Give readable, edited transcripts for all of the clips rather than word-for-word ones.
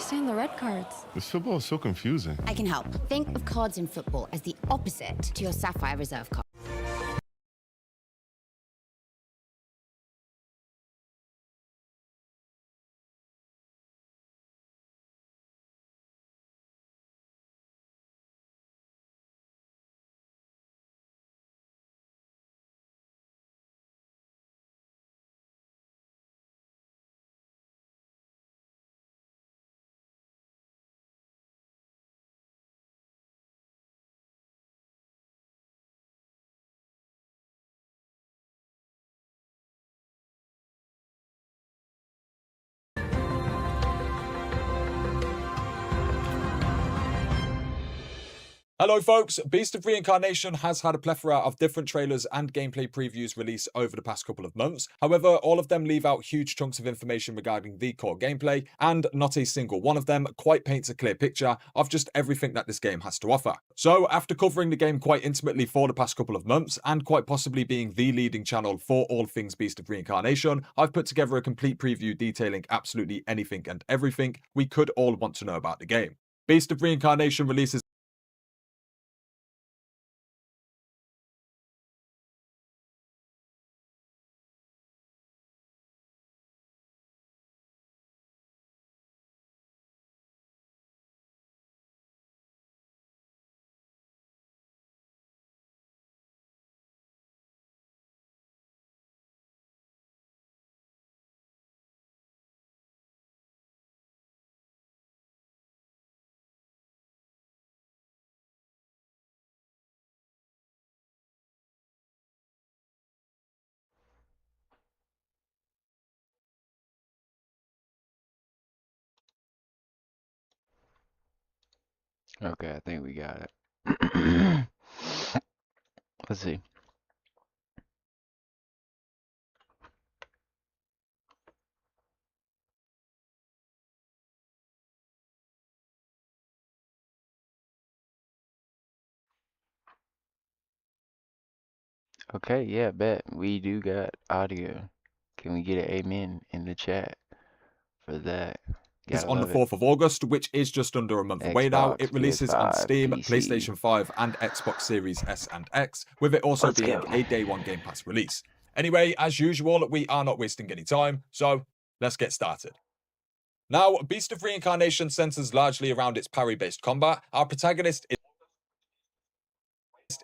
understand the red cards. This football is so confusing. I can help. Think of cards in football as the opposite to your Sapphire Reserve card. Hello folks, Beast of Reincarnation has had a plethora of different trailers and gameplay previews released over the past couple of months. However, all of them leave out huge chunks of information regarding the core gameplay, and not a single one of them quite paints a clear picture of just everything that this game has to offer. So after covering the game quite intimately for the past couple of months, and quite possibly being the leading channel for all things Beast of Reincarnation, I've put together a complete preview detailing absolutely anything and everything we could all want to know about the game. Beast of Reincarnation releases Okay, I think we got it. Let's see. Okay, yeah, bet. We do got audio. Can we get an amen in the chat for that? is Gotta on the love it. 4th of August, which is just under a month away now. Xbox, It releases on PS5, Steam, PC. PlayStation 5, and Xbox Series S and X, with it also Let's being go. a day one Game Pass release. Anyway, as usual, we are not wasting any time, so let's get started. Now, Beast of Reincarnation centers largely around its parry-based combat. Our protagonist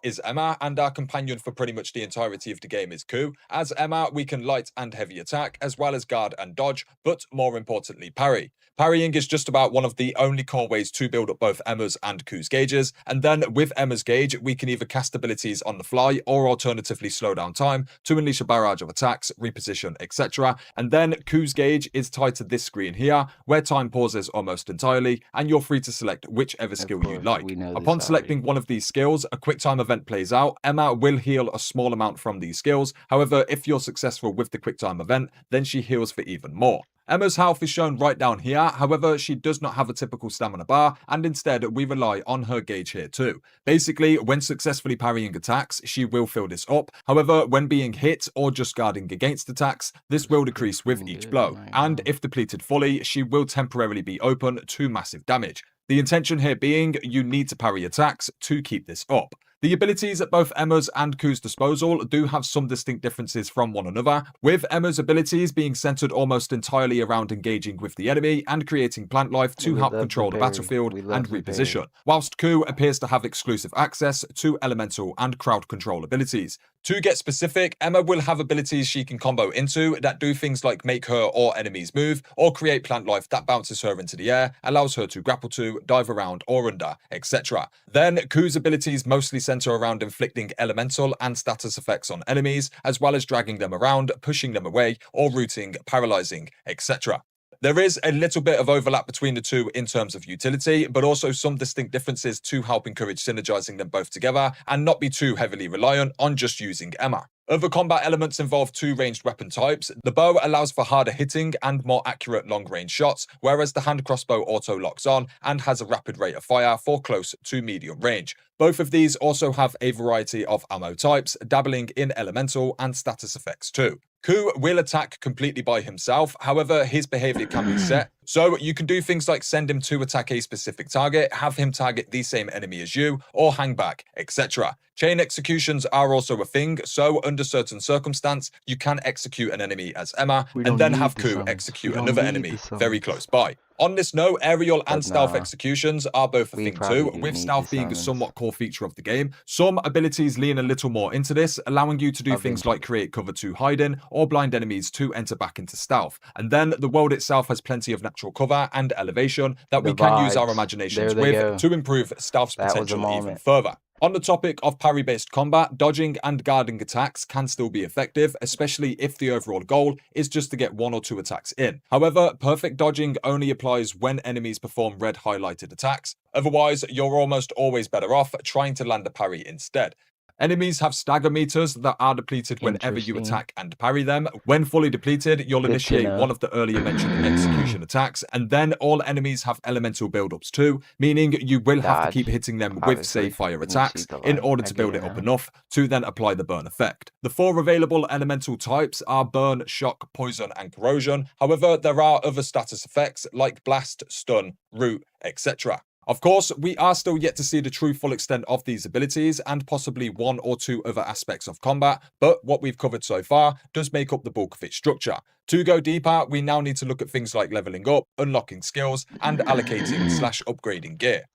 is Emma, and our companion for pretty much the entirety of the game is Ku. As Emma, we can light and heavy attack, as well as guard and dodge, but more importantly, parry. Parrying is just about one of the only core ways to build up both Emma's and Ku's gauges, and then with Emma's gauge, we can either cast abilities on the fly, or alternatively slow down time to unleash a barrage of attacks, reposition, etc. And then Ku's gauge is tied to this screen here, where time pauses almost entirely, and you're free to select whichever skill you like. Upon selecting one of these skills, a quick time event plays out. Emma will heal a small amount from these skills. However, if you're successful with the quick time event, then she heals for even more. Emma's health is shown right down here. However, she does not have a typical stamina bar, and instead we rely on her gauge here too. Basically, when successfully parrying attacks, she will fill this up. However, when being hit or just guarding against attacks, this will decrease with each blow. And if depleted fully, she will temporarily be open to massive damage. The intention here being, you need to parry attacks to keep this up. The abilities at both Emma's and Ku's disposal do have some distinct differences from one another, with Emma's abilities being centered almost entirely around engaging with the enemy and creating plant life to help control the battlefield and reposition, whilst Ku appears to have exclusive access to elemental and crowd control abilities. To get specific, Emma will have abilities she can combo into that do things like make her or enemies move, or create plant life that bounces her into the air, allows her to grapple to, dive around or under, etc. Then Ku's abilities mostly center around inflicting elemental and status effects on enemies, as well as dragging them around, pushing them away, or rooting, paralyzing, etc. There is a little bit of overlap between the two in terms of utility, but also some distinct differences to help encourage synergizing them both together and not be too heavily reliant on just using Emma. Other combat elements involve two ranged weapon types. The bow allows for harder hitting and more accurate long-range shots, whereas the hand crossbow auto locks on and has a rapid rate of fire for close to medium range. Both of these also have a variety of ammo types, dabbling in elemental and status effects too. Ku will attack completely by himself, however, his behavior can be set. So you can do things like send him to attack a specific target, have him target the same enemy as you, or hang back, etc. Chain executions are also a thing, so under certain circumstance, you can execute an enemy as Emma, and then have Ku execute another enemy very close by. On this note, aerial and stealth executions are both a thing too, with stealth being a somewhat core feature of the game. Some abilities lean a little more into this, allowing you to do things like create cover to hide in, or blind enemies to enter back into stealth. And then the world itself has plenty of natural cover and elevation that we can use our imaginations with to improve stealth's potential even further. On the topic of parry-based combat, dodging and guarding attacks can still be effective, especially if the overall goal is just to get 1 or 2 attacks in. However, perfect dodging only applies when enemies perform red highlighted attacks. Otherwise, you're almost always better off trying to land a parry instead. Enemies have stagger meters that are depleted whenever you attack and parry them. When fully depleted, you'll initiate one of the earlier mentioned execution attacks, and then all enemies have elemental build-ups too, meaning you will have to keep hitting them with, say, fire attacks in order to build it up enough to then apply the burn effect. The 4 available elemental types are burn, shock, poison, and corrosion. However, there are other status effects like blast, stun, root, etc. Of course, we are still yet to see the true full extent of these abilities and possibly 1 or 2 other aspects of combat, but what we've covered so far does make up the bulk of its structure. To go deeper, we now need to look at things like leveling up, unlocking skills, and allocating/upgrading gear.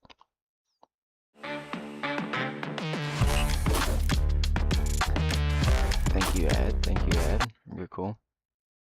Thank you, Ed. You're cool.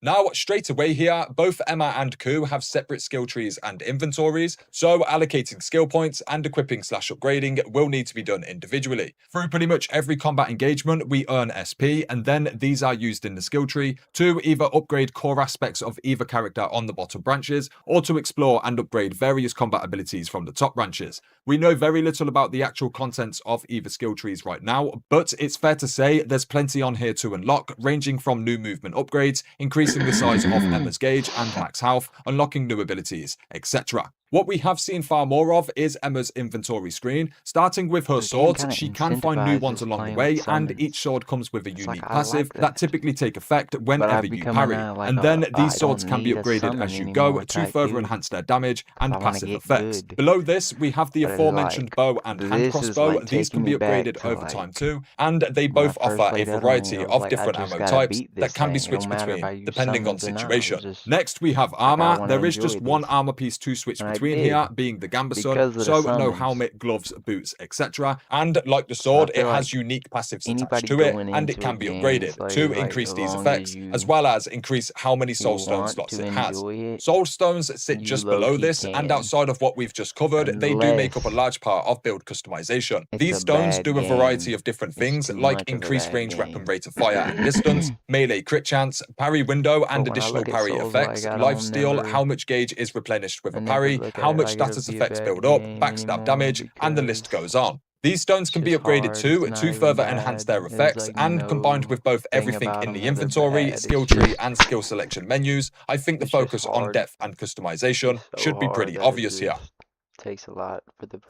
Now, straight away here, both Emma and Ku have separate skill trees and inventories, so allocating skill points and equipping/upgrading will need to be done individually. Through pretty much every combat engagement, we earn SP, and then these are used in the skill tree to either upgrade core aspects of either character on the bottom branches, or to explore and upgrade various combat abilities from the top branches. We know very little about the actual contents of either skill trees right now, but it's fair to say there's plenty on here to unlock, ranging from new movement upgrades, increasing the size of Emma's gauge and max health, unlocking new abilities, etc. What we have seen far more of is Emma's inventory screen. Starting with her swords, she can find new ones along the way, and each sword comes with a unique passive that typically take effect whenever you parry. And then these swords can be upgraded as you go to further enhance their damage and passive effects. Below this, we have the aforementioned bow and hand crossbow. These can be upgraded over time too, and they both offer a variety of different ammo types that can be switched between, depending on situation. Next, we have armor. There is just one armor piece to switch between here, being the gambeson, so no helmet, gloves, boots, etc. And like the sword, it has unique passives attached to it, and it can be upgraded to increase these effects, as well as increase how many soul stone slots it has. Soul stones sit just below this, and outside of what we've just covered, they do make up a large part of build customization. These stones do a variety of different things, like increased range weapon rate of fire and distance, melee crit chance, parry window and additional parry effects, lifesteal, how much gauge is replenished with a parry, how much status effects build up, backstab damage, and the list goes on. These stones can be upgraded too to further enhance their effects, and combined with both everything in the inventory, skill tree, and skill selection menus, I think the focus on depth and customization should be pretty obvious here. Takes a lot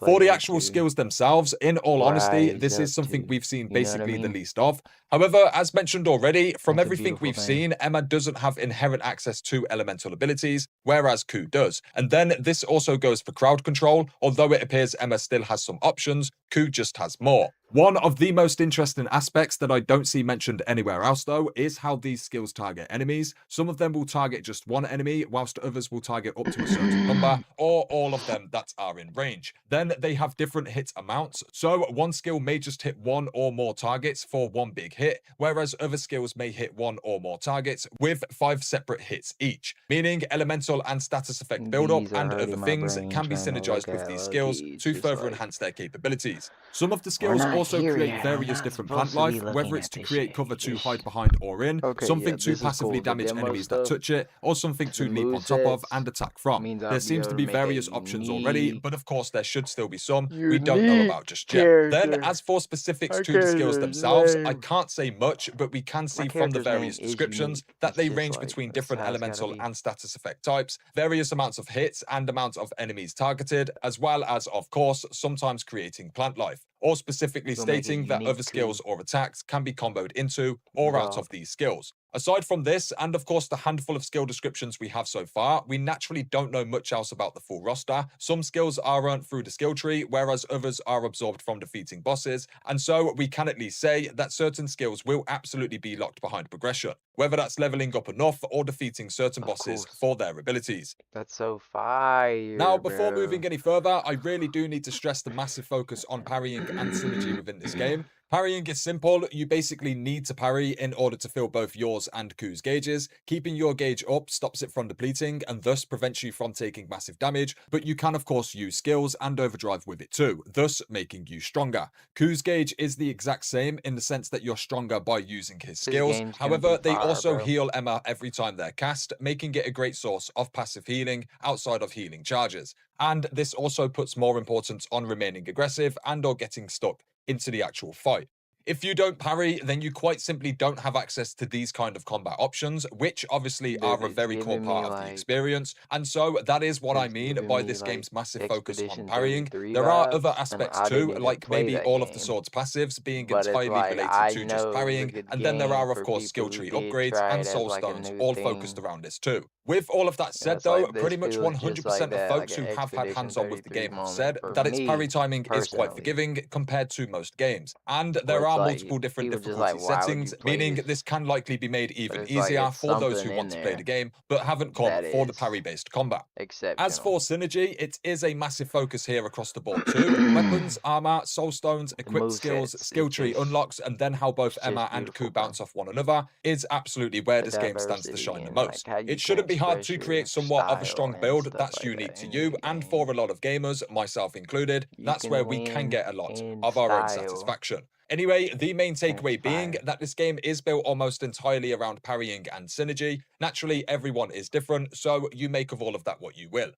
for the actual skills themselves, in all honesty, this is something we've seen basically the least of. However, as mentioned already, from everything we've seen, Emma doesn't have inherent access to elemental abilities, whereas Ku does. And then this also goes for crowd control. Although it appears Emma still has some options, Ku just has more. One of the most interesting aspects that I don't see mentioned anywhere else, though, is how these skills target enemies. Some of them will target just one enemy, whilst others will target up to a certain number, or all of them that are in range. Then they have different hit amounts, so one skill may just hit 1 or more targets for one big hit, whereas other skills may hit 1 or more targets with 5 separate hits each, meaning elemental and status effect build-up and other things can be synergized with these skills to further enhance their capabilities. Some of the skills also create various different plant life, whether it's to create cover to hide behind or in, something to passively damage enemies that touch it, or something to leap on top of and attack from. There seems to be various options already, but of course there should still be some we don't know about just yet. Then, as for specifics to the skills themselves, I can't say much, but we can see from the various descriptions that they range between different elemental and status effect types, various amounts of hits and amounts of enemies targeted, as well as, of course, sometimes creating plant life, or specifically stating that other skills or attacks can be comboed into or out of these skills. Aside from this, and of course the handful of skill descriptions we have so far, we naturally don't know much else about the full roster. Some skills are earned through the skill tree, whereas others are absorbed from defeating bosses, and so we can at least say that certain skills will absolutely be locked behind progression, whether that's leveling up enough or defeating certain Of bosses course. for their abilities. That's so fire, Now, before bro. moving any further, I really do need to stress the massive focus on parrying and synergy within this game. Parrying is simple. You basically need to parry in order to fill both yours and Ku's gauges. Keeping your gauge up stops it from depleting and thus prevents you from taking massive damage, but you can of course use skills and overdrive with it too, thus making you stronger. Ku's gauge is the exact same in the sense that you're stronger by using his This skills. game's gonna be However, they fire, also bro. heal Emma every time they're cast, making it a great source of passive healing outside of healing charges. And this also puts more importance on remaining aggressive and or getting stuck into the actual fight. If you don't parry, then you quite simply don't have access to these kind of combat options, which obviously Dude, are a it's very core giving me part of the like experience. And so that is what I it's mean giving by me this like game's massive focus on Expedition parrying. 33 There are other vibes, and aspects I too, didn't even like play maybe that all of the game. sword's passives being But it's entirely like related I to just know it's a parrying, good and then there game are of for course skill people who tree did upgrades try and it as soul like a stones, new all focused thing. around this too. With all of that And said it's though, like this pretty much feels just like 100% of that, like folks an who have had Expedition hands-on with the 33 game have moment said for that its parry me timing is quite personally. forgiving compared to most games. And Where there it's are like multiple different people just like, difficulty why would you settings, play meaning this? this can likely be made But even it's like easier it's for those who something in want to play the there game but haven't come that for the is parry-based combat. As exceptional. for synergy, it is a massive focus here across the board too. Weapons, armor, soul stones, The equipped skills, movesets skill is tree just unlocks, and then how both it's Emma just and Ku beautiful, bro. bounce off one another is absolutely where The this game stands to diversity shine the and like most. how you It can shouldn't be hard express to create your somewhat of a style strong and build stuff that's like unique that to in you, this and for a game. lot of gamers, myself included, You that's can where we can win get a lot in of our own style, satisfaction. Anyway, the main and it's takeaway being fire. that this game is built almost entirely around parrying and synergy. Naturally, everyone is different, so you make of all of that what you will.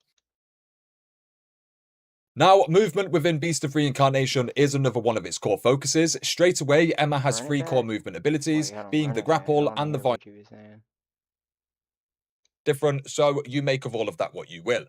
Now, movement within Beast of Reincarnation is another one of its core focuses. Straight away, Emma has Run it 3 core back. movement abilities, Wait, hold on, being run the it back. I grapple want to and the hear vine what you were saying. different, so you make of all of that what you will.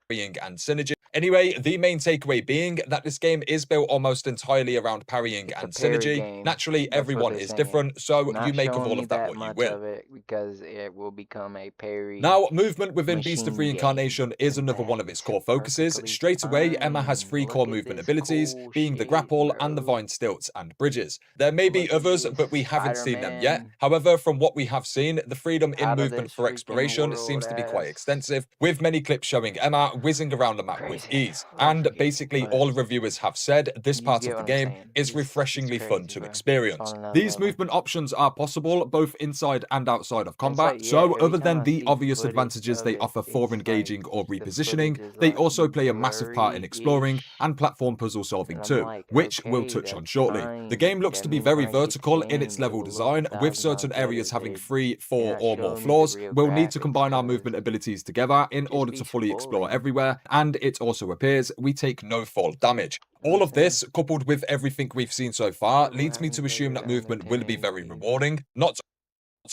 Parrying and synergy. Anyway, the main takeaway being that this game is built almost entirely around parrying It's a and parry synergy. game. Naturally, That's what everyone they're is saying. different, so you Not make of showing all me of that that what you much will. of it because it will become a parry Now, movement within Beast of machine game. Reincarnation is And another one that of its is core focuses. perfectly Straight away, Emma has fine. 3 core Look at movement this abilities, cool being the shit, grapple and the bro. vine stilts and bridges. There may be Look at others, this but we haven't seen them yet. Spider-Man However, from what we have seen, the freedom in out of movement this for freaking exploration world seems to be quite ass. extensive, with many clips showing Emma whizzing around the map with Crazy. ease. A little And freaky. basically But all reviewers have said this you part get of the what I'm game saying. is It's refreshingly fun crazy, to bro. It's experience. on another These level. movement options are possible both inside and outside of And it's combat, like, yeah, so every other time than I the see obvious footage advantages of they it, offer for it's like engaging or the footage repositioning, is they like also play a massive part in exploring blurry-ish. and platform puzzle solving And I'm too, like, which we'll okay, touch on that's shortly. The fine. game looks That to be means when very I get the vertical in its game, it level will look design, with 1,000 certain times better. areas having They're 3, 4 not or more showing me the floors. real We'll need to graphics combine our because movement abilities together in just order be to fully explore spoiling. everywhere, and it also appears we take no fall damage. You know All what of I'm saying? this, coupled with everything we've seen so far, People leads me haven't to assume played that it on the movement will be 1080, very you know? rewarding, not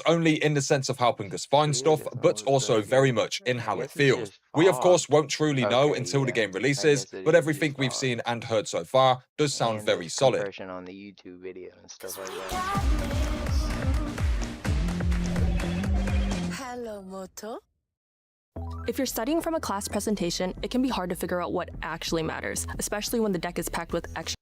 only in the sense of helping us find Yeah, stuff, that's but almost also very bugging. much in I how it guess it's feels. just We of fog. course won't truly know Okay, until the yeah. game I releases, guess it but is just everything we've fog. seen and heard so far does sound And very this solid. compression on the YouTube video and stuff like that. Hello, Moto. If you're studying from a class presentation, it can be hard to figure out what actually matters, especially when the deck is packed with extra.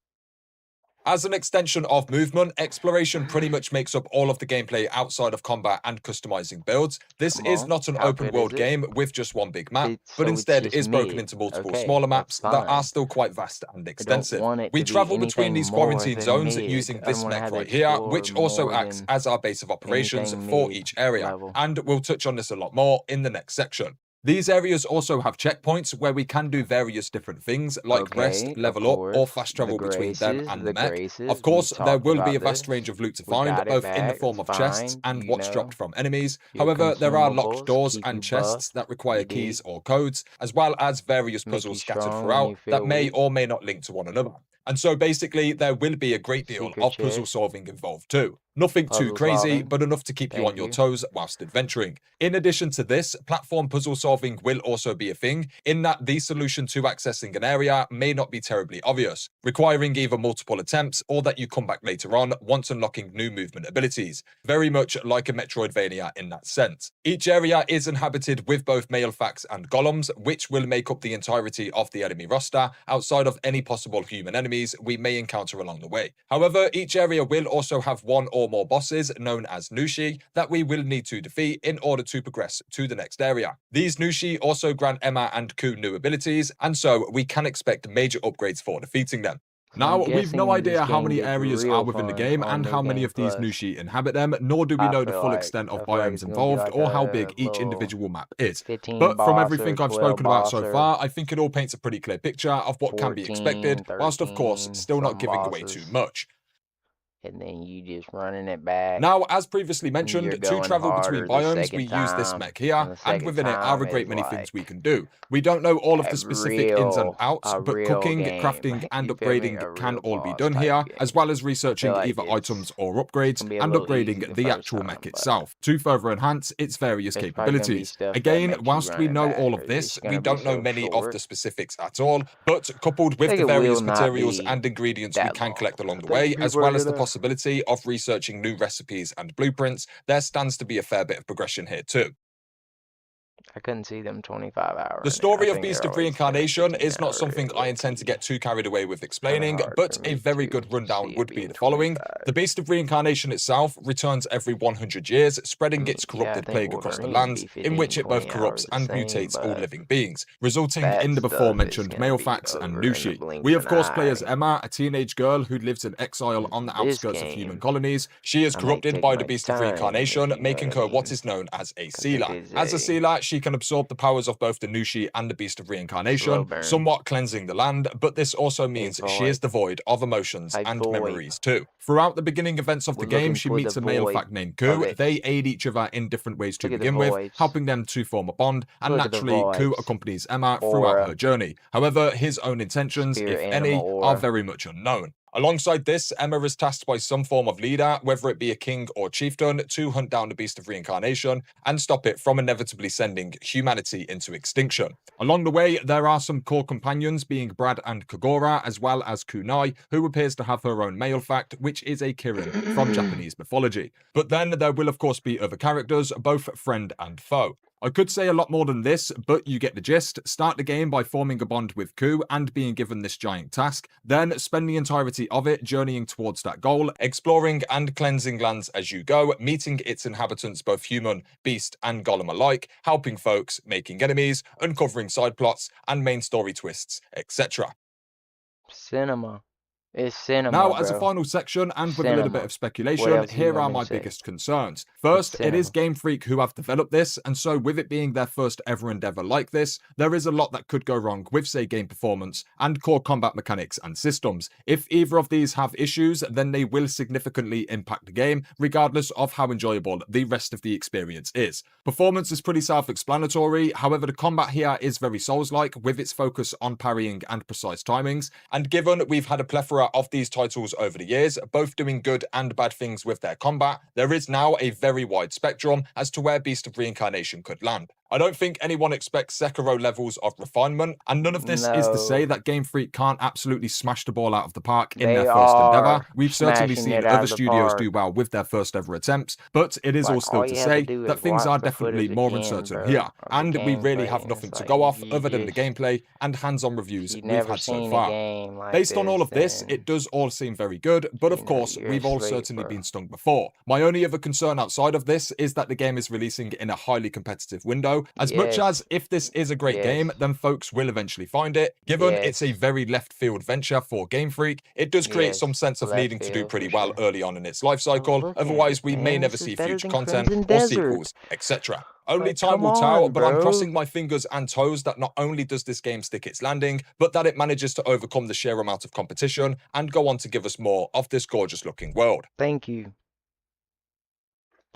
As an extension of movement, exploration pretty much makes up all of the gameplay outside of combat and customizing builds. This Come is on, not an how open good world is it? game with just one big map, but So it's instead just is broken mid. into multiple Okay, smaller that's maps that are fine. still quite vast and I don't extensive. want it We to be travel between anything these more quarantine than zones mid. using I don't this want to mech have to right here, explore which also more acts than as our base of operations anything for mid each area, level. and we'll touch on this a lot more in the next section. These areas also have checkpoints where we can do various different things like rest, Okay, of level up, or course. fast The travel between them graces, and the the mech. graces. Of We course, there talked will be a about vast this. range of loot to We find, got it both in the back. form It's of chests fine. and You what's know, dropped from enemies. your However, there are locked consumables doors keep and you chests buff. that require You keys dig? or codes, as well as various Make you puzzles scattered strong when throughout you that feel may weak. or may not link to one another. And so basically, there will be a great deal Secret of puzzle chest. solving involved too. Nothing too Puzzle crazy, solving. but enough to keep you Thank on your you. toes whilst adventuring. In addition to this, platform puzzle solving will also be a thing, in that the solution to accessing an area may not be terribly obvious, requiring either multiple attempts or that you come back later on once unlocking new movement abilities. Very much like a Metroidvania in that sense. Each area is inhabited with both male facts and golems, which will make up the entirety of the enemy roster, outside of any possible human enemies we may encounter along the way. However, each area will also have one or more bosses, known as Nushi, that we will need to defeat in order to progress to the next area. These Nushi also grant Emma and Ku new abilities, and so we can expect major upgrades for defeating them. Now, we've no idea how many areas are within the game and how many of these Nushi inhabit them, nor do we know the full extent of biomes involved or how big each individual map is. 15 But from boss everything or I've 12 spoken about so boss or far, I think it all paints a pretty clear picture of what can be 14, expected, whilst of course 13, still not some giving away too bosses. much. And then you just running it back. Now, as previously You're mentioned, to going travel between harder the biomes, we second use this time, mech and here, the and second within it are a time great is many things we like can do. We don't know all of a the specific ins and outs, a but real cooking, game. crafting, and You feel me? upgrading A can real all be boss done type here, game. as well as I feel researching like either items it's or upgrades, gonna be a and little easy upgrading the the first actual mech time, but itself, to further enhance its various there's probably gonna be capabilities. stuff that Again, makes you whilst run we it know back, all or of it's this, just we gonna be don't know so many of short. the specifics at all, but coupled I with think the it will various not materials be and ingredients we that can long. collect along I the think way, as people well are as the gonna. possibility of researching new recipes and blueprints, there stands to be a fair bit of progression here too. I couldn't see them 25 hours. The in it. I story of think Beast they're of always spending Reincarnation 15 is not hours. something I intend to get too carried away with Kind of explaining, hard but for a me very to good rundown see it would be being the following. 25. The Beast of Reincarnation itself returns every 100 years, I spreading mean, its yeah, I corrupted think plague across the Wolverine would lands, be in 15, which it both 20 corrupts hours the and same, mutates all but living beings, resulting that in the stuff is before-mentioned gonna male be facts and over in the Nushi. blink We of of an course play as eye. Emma, a teenage girl who lives in exile on the This outskirts of human game, colonies. She is I might corrupted take by the my Beast of time, if Reincarnation, you know what making I her what mean, is known as a because it sealer. is As a a sealer, she can absorb the powers of both the Nushi and the Beast of slow Reincarnation, burn. somewhat cleansing the land, but this also A means she is VoIP. devoid of emotions A and VoIP. memories too. Throughout the beginning events of We're the game, looking she for the meets a male VoIP fact named of Ku. it. They aid each other in different ways to Look at the begin with, VoIPs. helping them to form a bond, and Look at the naturally, Ku VoIPs. accompanies Emma throughout Aura. her journey. However, his own intentions, Spirit if animal any, are aura. very much unknown. Alongside this, Emma is tasked by some form of leader, whether it be a king or chieftain, to hunt down the Beast of Reincarnation and stop it from inevitably sending humanity into extinction. Along the way, there are some core companions, being Brad and Kagura, as well as Kunai, who appears to have her own male fact, which is a Kirin from Japanese mythology. But then there will of course be other characters, both friend and foe. I could say a lot more than this, but you get the gist. Start the game by forming a bond with Ku and being given this giant task, then spend the entirety of it journeying towards that goal, exploring and cleansing lands as you go, meeting its inhabitants, both human, beast, and golem alike, helping folks, making enemies, uncovering side plots and main story twists, etc. Cinema. It's cinema, Now, as a bro. final section, and with a little bit Cinema. of What speculation, else do you here want are me to my say? biggest concerns. It's First, it is cinema. Game Freak who have developed this, and so with it being their first ever endeavor like this, there is a lot that could go wrong with, say, game performance and core combat mechanics and systems. If either of these have issues, then they will significantly impact the game, regardless of how enjoyable the rest of the experience is. Performance is pretty self-explanatory, however the combat here is very Souls-like, with its focus on parrying and precise timings, and given we've had a plethora of these titles over the years, both doing good and bad things with their combat, there is now a very wide spectrum as to where Beast of Reincarnation could land. I don't think anyone expects Sekiro levels of refinement, and none of this is to say No. that Game Freak can't absolutely smash the ball out of the park in They their first endeavor. are We've certainly smashing seen it out other of the studios do park. well with their first ever attempts, but it is all Like, still all to you have to say do that is things are watch the definitely footage more again, uncertain bro, here, of the and we really gameplay, have and nothing it's to like, go off you other than the just, gameplay and hands-on reviews if you we've never had so seen a far. game like Based on all this, of this, then, it does all seem very good, but of you know, course, you're we've all asleep, certainly bro. been stung before. My only other concern outside of this is that the game is releasing in a highly competitive window. As much as Yes. if this is a great Yes. game, then folks will eventually find it. Given it's a Yes. very left field venture for Game Freak, it does create some Yes. sense of Left needing to do field, pretty for well sure. early on in its life Oh, cycle, look at otherwise it, we may man. never This is see better future than content Crimson or Desert. sequels, etc. Only Like, time come will tell, on, but I'm bro. crossing my fingers and toes that not only does this game stick its landing, but that it manages to overcome the sheer amount of competition and go on to give us more of this gorgeous looking world. Thank you.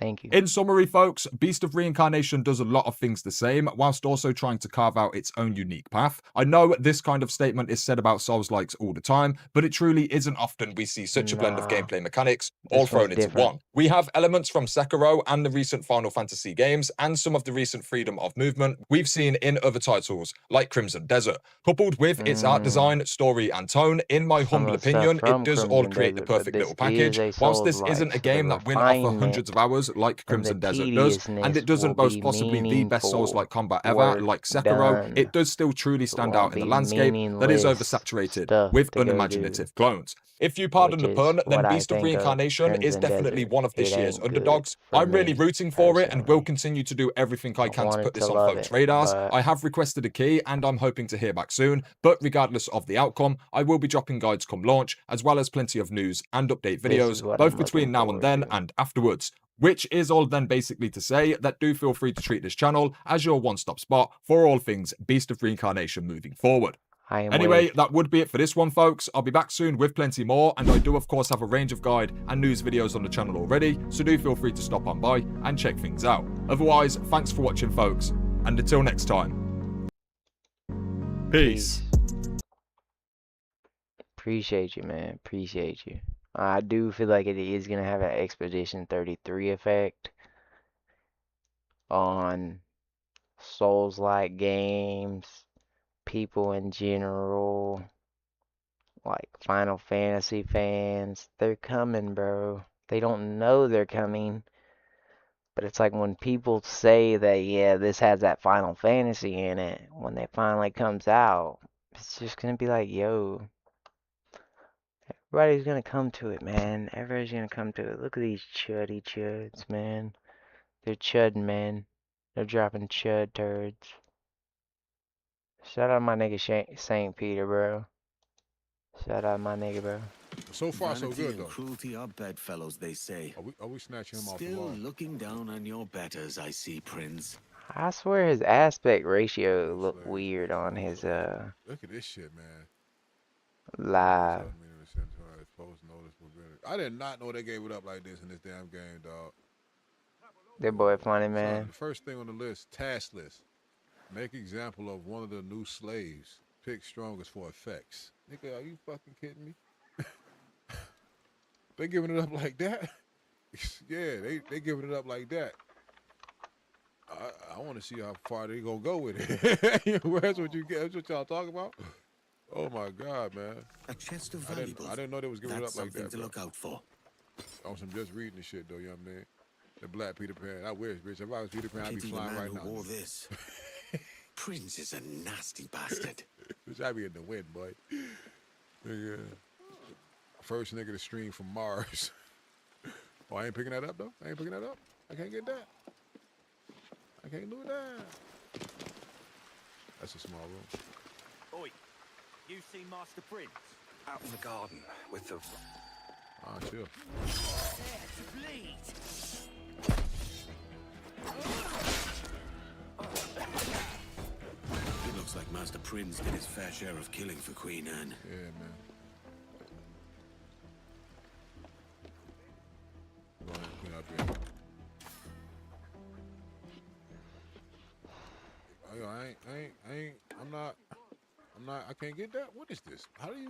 Thank you. In summary, folks, Beast of Reincarnation does a lot of things the same, whilst also trying to carve out its own unique path. I know this kind of statement is said about Souls-likes all the time, but it truly isn't often we see such a blend of Nah, gameplay mechanics all this one's thrown into different. one. We have elements from Sekiro and the recent Final Fantasy games, and some of the recent freedom of movement we've seen in other titles, like Crimson Desert. Coupled with its art design, story, and tone, in my Some humble of the stuff opinion, it from does all Crimson create the Desert, but perfect this little is package. a Whilst this isn't Souls-like, a so the game that will offer hundreds of refinement hours like and the Crimson Desert does, and it tediousness will doesn't boast be possibly the best Souls-like meaningful combat ever work like Sekiro, done. it does still truly It stand won't out in the be landscape that is meaningless oversaturated stuff with to go do, unimaginative clones. If you pardon which the is pun, then what I Beast of think of Reincarnation is Crimson definitely Desert. one of It this year's ain't good underdogs. for I'm really me, rooting for it and will personally. continue to do everything I I can to wanted put this to on love folks' it, radars. but I have requested a key and I'm hoping to hear back soon, but regardless of the outcome, I will be dropping guides come launch, as well as plenty of news and update this is videos, what both I'm looking between now and forward then to. and afterwards. Which is all then basically to say that do feel free to treat this channel as your one-stop spot for all things Beast of Reincarnation moving forward. Anyway, IAmWaved. that would be it for this one, folks. I'll be back soon with plenty more, and I do, of course, have a range of guide and news videos on the channel already, so do feel free to stop on by and check things out. Otherwise, thanks for watching, folks, and until next time, peace. Appreciate you, man. Appreciate you. I do feel like it is going to have an Expedition 33 effect on Souls-like games, people in general, like Final Fantasy fans. They're coming, bro. They don't know they're coming, but it's like when people say that, yeah, this has that Final Fantasy in it, when it finally comes out, it's just going to be like, yo, everybody's gonna come to it, man. Everybody's gonna come to it. Look at these chuddy chuds, man. They're chudding, man. They're dropping chud turds. Shout out my nigga St. Peter, bro. Shout out my nigga, bro. So far, so Vanity good, and though. cruelty are bedfellows, they say. Are we snatching him off the Still wall? looking down on your betters, I see, Prince. I swear his aspect ratio Slave, looked weird yeah, on his Look at this shit, man. live. I did not know they gave it up like this in this damn game, dog. That boy funny, Son, man. the first thing on the list, task list. Make example of one of the new slaves. Pick strongest for effects. Nigga, are you fucking kidding me? They giving it up like that? Yeah, they giving it up like that. I want to see how far they gonna go with it. That's what you get. That's what y'all talking about. Oh my God, man! A chest of valuables. I didn't know they was giving it That's up like something that. to look out for. I'm just reading the shit though, young man. The black Peter Pan. I wish, bitch. If I was Peter Pan, I'd be Pity the flying man right who now. wore this. Prince is a nasty bastard. Bitch, I be in the wind, boy. Nigga. First nigga to stream from Mars. Oh, I ain't picking that up though. I ain't picking that up. I can't get that. I can't do that. That's a small room. Oi, you seen Master Prince? Out in the garden with the... Ah, chill. There to bleed. It looks like Master Prince did his fair share of killing for Queen Anne. Yeah, man. Go ahead, clean up here. I'm not, I can't get that. What is this? How do you